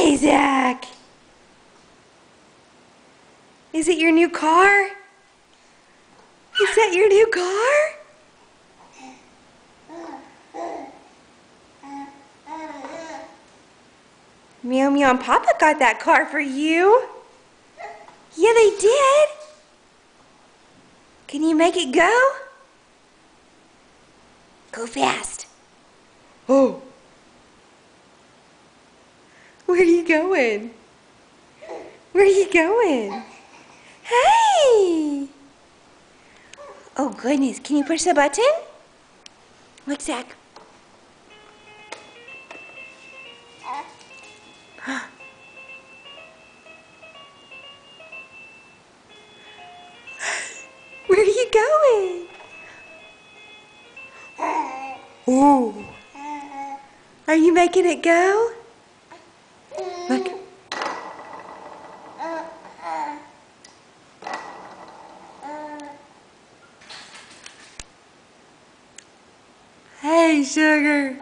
Hey, Zach. Is it your new car? Is that your new car? Meow Meow and Papa got that car for you. Yeah, they did. Can you make it go? Go fast. Oh. Where are you going? Where are you going? Hey! Oh goodness, can you push the button? Look, Zach. Where are you going? Oh. Are you making it go? Look. Hey, sugar.